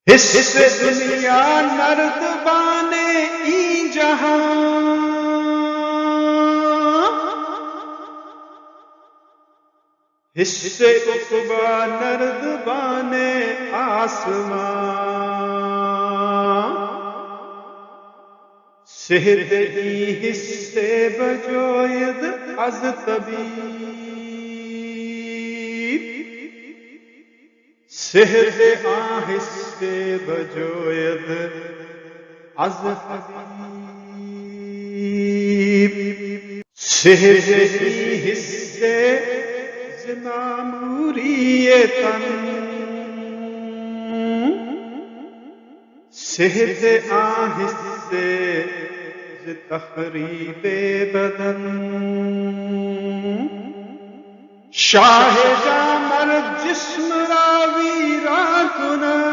حص دنیا نرد بانے ای جہاں، حص عقبا نرد بانے آسمان، صحت ای حصے بجوید از طبیب، صحت آہستے بجوید از حبیب، صحت ای حصے زناموری تن، صحت آہستے ز تخریب بدن، شاہ جامر جسم را ویرا کند،